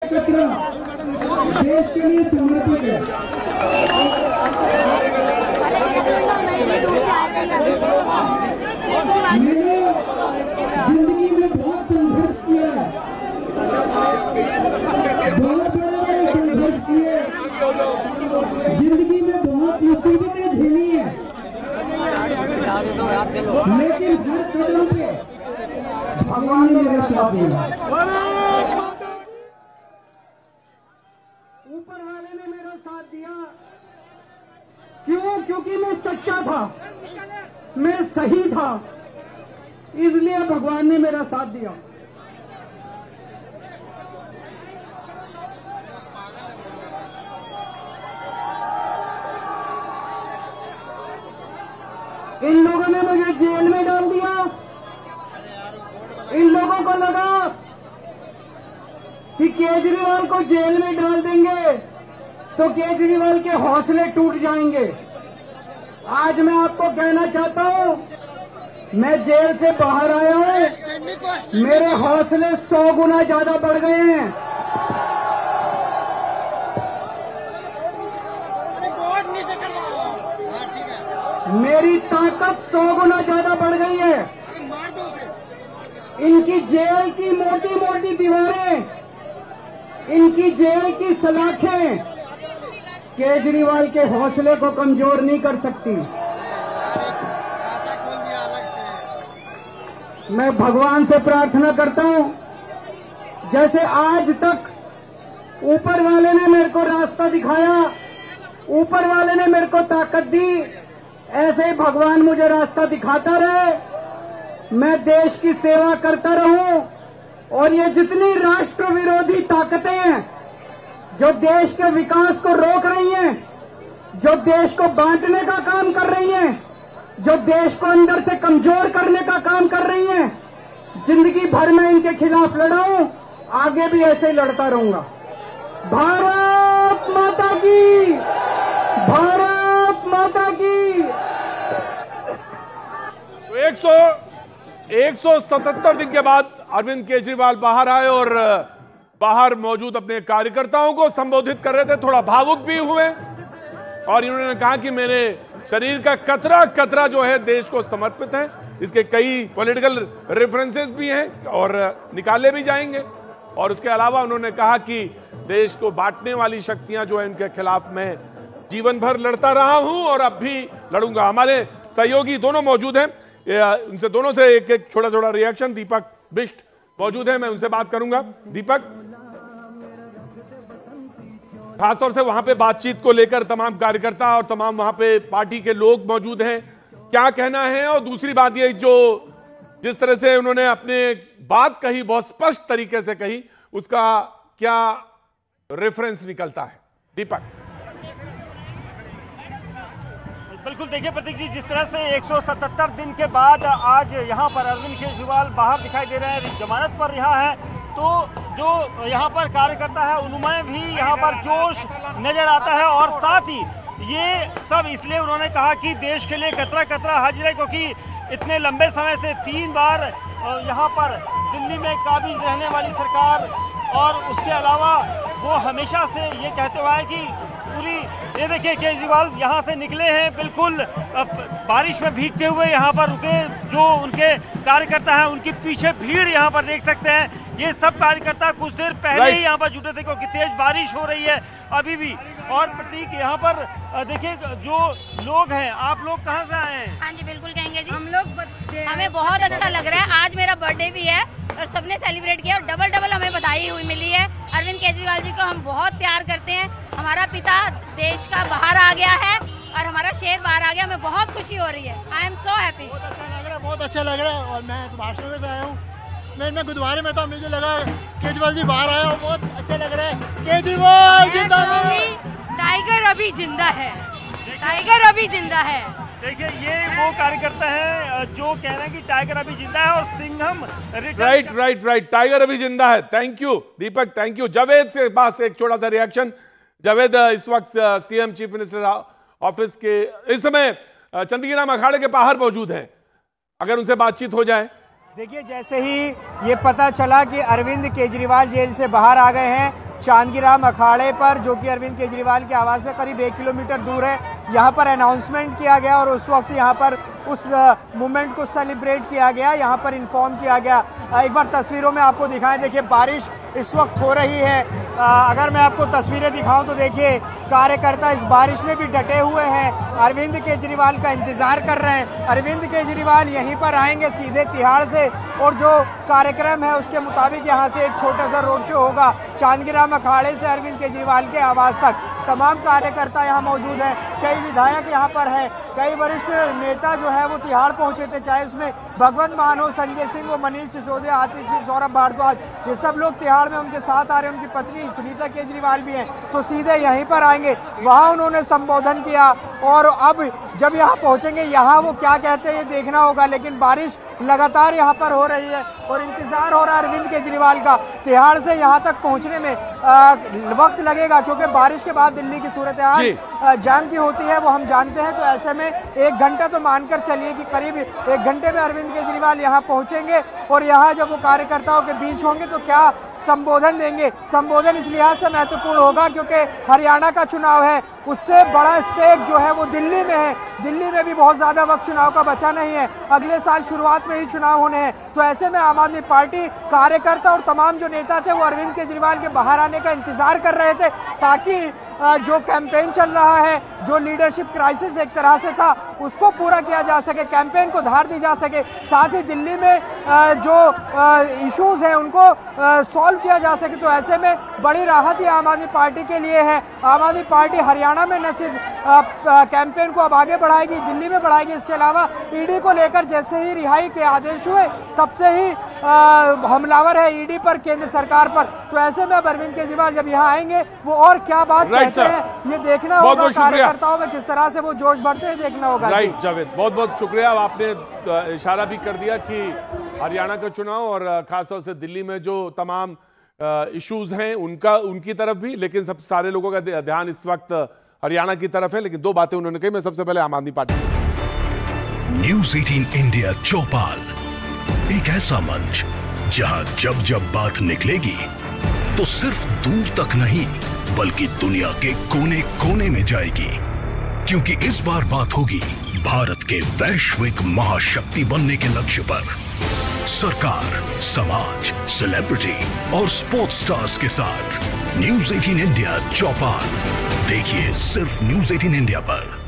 कतरा देश के लिए समर्पित है। मैंने जिंदगी में बहुत संघर्ष किया है, बहुत बड़े संघर्ष किए, जिंदगी में बहुत मुसीबतें झेली हैं, लेकिन हर कदम पे भगवान ने मेरा साथ दिया। ऊपर वाले ने मेरा साथ दिया। क्यों? क्योंकि मैं सच्चा था, मैं सही था, इसलिए भगवान ने मेरा साथ दिया। इन लोगों ने मुझे जेल में डाल दिया। इन लोगों को लगा कि केजरीवाल को जेल में डाल देंगे तो केजरीवाल के हौसले टूट जाएंगे। आज मैं आपको कहना चाहता हूं, मैं जेल से बाहर आया हूं, मेरे हौसले 100 गुना ज्यादा बढ़ गए हैं। मेरी ताकत 100 गुना ज्यादा बढ़ गई है। इनकी जेल की मोटी मोटी दीवारें, इनकी जेल की सलाखें केजरीवाल के हौसले को कमजोर नहीं कर सकती। मैं भगवान से प्रार्थना करता हूं, जैसे आज तक ऊपर वाले ने मेरे को रास्ता दिखाया, ऊपर वाले ने मेरे को ताकत दी, ऐसे ही भगवान मुझे रास्ता दिखाता रहे, मैं देश की सेवा करता रहूं। और ये जितनी राष्ट्र विरोधी ताकतें हैं जो देश के विकास को रोक रही हैं, जो देश को बांटने का काम कर रही हैं, जो देश को अंदर से कमजोर करने का काम कर रही हैं, जिंदगी भर में इनके खिलाफ लड़ा हूं, आगे भी ऐसे ही लड़ता रहूंगा। भारत माता की, भारत माता की। 177 दिन के बाद अरविंद केजरीवाल बाहर आए और बाहर मौजूद अपने कार्यकर्ताओं को संबोधित कर रहे थे। थोड़ा भावुक भी हुए और इन्होंने कहा कि मेरे शरीर का कतरा कतरा जो है देश को समर्पित है। इसके कई पॉलिटिकल रेफरेंसेस भी हैं और निकाले भी जाएंगे। और उसके अलावा उन्होंने कहा कि देश को बांटने वाली शक्तियां जो है उनके खिलाफ मैं जीवन भर लड़ता रहा हूं और अब भी लड़ूंगा। हमारे सहयोगी दोनों मौजूद हैं, उनसे दोनों से एक एक छोटा छोटा रिएक्शन। दीपक बिष्ट मौजूद है, मैं उनसे बात करूंगा। दीपक, खासतौर से वहां पे बातचीत को लेकर तमाम कार्यकर्ता और तमाम वहां पे पार्टी के लोग मौजूद हैं, क्या कहना है? और दूसरी बात ये, जो जिस तरह से उन्होंने अपने बात कही, बहुत स्पष्ट तरीके से कही, उसका क्या रेफरेंस निकलता है? दीपक। बिल्कुल, देखिए प्रतीक जी, जिस तरह से 177 दिन के बाद आज यहाँ पर अरविंद केजरीवाल बाहर दिखाई दे रहे हैं, जमानत पर यहाँ है, तो जो यहाँ पर कार्यकर्ता है उनमें भी यहाँ पर जोश नजर आता है। और साथ ही ये सब इसलिए उन्होंने कहा कि देश के लिए कतरा कतरा हाजिर है, क्योंकि इतने लंबे समय से 3 बार यहाँ पर दिल्ली में काबिज रहने वाली सरकार, और उसके अलावा वो हमेशा से ये कहते हुए है कि पूरी, ये देखिए केजरीवाल यहाँ से निकले हैं बिल्कुल बारिश में भीगते हुए, यहाँ पर रुके। जो उनके कार्यकर्ता हैं उनके पीछे भीड़ यहाँ पर देख सकते हैं। ये सब कार्यकर्ता कुछ देर पहले ही यहाँ पर जुटे थे, क्योंकि तेज बारिश हो रही है अभी भी। और प्रतीक, यहाँ पर देखिए जो लोग हैं, आप लोग कहाँ से आए हैं? हाँ जी, बिल्कुल कहेंगे जी। हम लोग, हमें बहुत अच्छा लग रहा है। आज मेरा बर्थडे भी है और सबने सेलिब्रेट किया और डबल डबल हमें बधाई हुई मिली है। अरविंद केजरीवाल जी को हम बहुत प्यार करते हैं। हमारा पिता देश का बाहर आ गया है और हमारा शेर बाहर आ गया, हमें बहुत खुशी हो रही है। I am so happy. बहुत अच्छा लग रहा है। और मैं भाषण में से आया हूँ, मैं गुरुद्वारे में था, मुझे लगा केजरीवाल जी बाहर आया, बहुत अच्छा लग रहा है। केजरीवाल जिंदाबाद। टाइगर अभी जिंदा है, टाइगर अभी जिंदा है। देखिए, ये वो कार्यकर्ता है जो कह रहे हैं कि टाइगर अभी जिंदा है और सिंघम राइट, टाइगर अभी जिंदा है। Thank you Deepak, thank you. Javed से पास एक छोटा सा रिएक्शन। जावेद इस वक्त सीएम चीफ मिनिस्टर ऑफिस के इस समय चंदीग्राम अखाड़े के बाहर मौजूद हैं, अगर उनसे बातचीत हो जाए। देखिए, जैसे ही ये पता चला कि अरविंद केजरीवाल जेल से बाहर आ गए हैं, चांदगीराम अखाड़े पर, जो कि अरविंद केजरीवाल के आवास से करीब 1 किलोमीटर दूर है। यहाँ पर अनाउंसमेंट किया गया और उस वक्त यहाँ पर उस मूवमेंट को सेलिब्रेट किया गया, यहाँ पर इन्फॉर्म किया गया। एक बार तस्वीरों में आपको दिखाएं, देखिए बारिश इस वक्त हो रही है। अगर मैं आपको तस्वीरें दिखाऊं तो देखिए कार्यकर्ता इस बारिश में भी डटे हुए हैं, अरविंद केजरीवाल का इंतजार कर रहे हैं। अरविंद केजरीवाल यहीं पर आएंगे सीधे तिहाड़ से, और जो कार्यक्रम है उसके मुताबिक यहाँ से एक छोटा सा रोड शो होगा चांदगीराम अखाड़े से अरविंद केजरीवाल के आवास तक। तमाम कार्यकर्ता यहाँ मौजूद हैं, कई विधायक यहाँ पर हैं, कई वरिष्ठ नेता जो है वो तिहाड़ पहुंचे थे, चाहे उसमें भगवंत मान हो, संजय सिंह हो, मनीष सिसोदिया, आतिश सिंह, सौरभ भारद्वाज, ये सब लोग तिहाड़ में उनके साथ आ रहे हैं। उनकी पत्नी सुनीता केजरीवाल भी हैं, तो सीधे यहीं पर आएंगे। वहाँ उन्होंने संबोधन किया और अब जब यहाँ पहुंचेंगे यहाँ वो क्या कहते हैं ये देखना होगा। लेकिन बारिश लगातार यहाँ पर हो रही है और इंतजार हो रहा है अरविंद केजरीवाल का। तिहाड़ से यहाँ तक पहुँचने में वक्त लगेगा, क्योंकि बारिश के बाद दिल्ली की सूरत हाल जाम की होती है, वो हम जानते हैं। तो ऐसे में 1 घंटा तो मानकर चलिए कि करीब 1 घंटे में अरविंद केजरीवाल यहाँ पहुँचेंगे और यहाँ जब वो कार्यकर्ताओं के बीच होंगे तो क्या संबोधन देंगे। संबोधन इस लिहाज से महत्वपूर्ण होगा क्योंकि हरियाणा का चुनाव है, उससे बड़ा स्टेक जो है वो दिल्ली में है। दिल्ली में भी बहुत ज्यादा वक्त चुनाव का बचा नहीं है, अगले साल शुरुआत में ही चुनाव होने हैं। तो ऐसे में आम आदमी पार्टी कार्यकर्ता और तमाम जो नेता थे वो अरविंद केजरीवाल के बाहर आने का इंतजार कर रहे थे, ताकि जो कैंपेन चल रहा है, जो लीडरशिप क्राइसिस एक तरह से था, उसको पूरा किया जा सके, कैंपेन को धार दी जा सके। साथ ही दिल्ली में जो इश्यूज हैं उनको सॉल्व किया जा सके। तो ऐसे में बड़ी राहत ही आम आदमी पार्टी के लिए है। आम आदमी पार्टी हरियाणा में न सिर्फ कैंपेन को अब आगे बढ़ाएगी, दिल्ली में बढ़ाएगी, इसके अलावा ईडी को लेकर जैसे ही रिहाई के आदेश हुए तब से ही हमलावर है ईडी पर, केंद्र सरकार पर। तो ऐसे में अब अरविंद केजरीवाल जब यहाँ आएंगे वो और क्या बात कहते हैं ये देखना होगा, कार्यकर्ताओं में किस तरह से वो जोश बढ़ते हैं देखना होगा। राइट जावेद, बहुत बहुत शुक्रिया। आपने इशारा भी कर दिया कि हरियाणा का चुनाव और खासतौर से दिल्ली में जो तमाम इश्यूज हैं उनकी तरफ भी, लेकिन सब सारे लोगों का ध्यान इस वक्त हरियाणा की तरफ है। लेकिन 2 बातें उन्होंने कही, मैं सबसे पहले आम आदमी पार्टी। न्यूज़ 18 इंडिया चौपाल, एक ऐसा मंच जहां जब जब बात निकलेगी तो सिर्फ दूर तक नहीं बल्कि दुनिया के कोने कोने में जाएगी, क्योंकि इस बार बात होगी भारत के वैश्विक महाशक्ति बनने के लक्ष्य पर। सरकार, समाज, सेलिब्रिटी और स्पोर्ट्स स्टार्स के साथ न्यूज़ 18 इंडिया चौपाल देखिए सिर्फ न्यूज़ 18 इंडिया पर।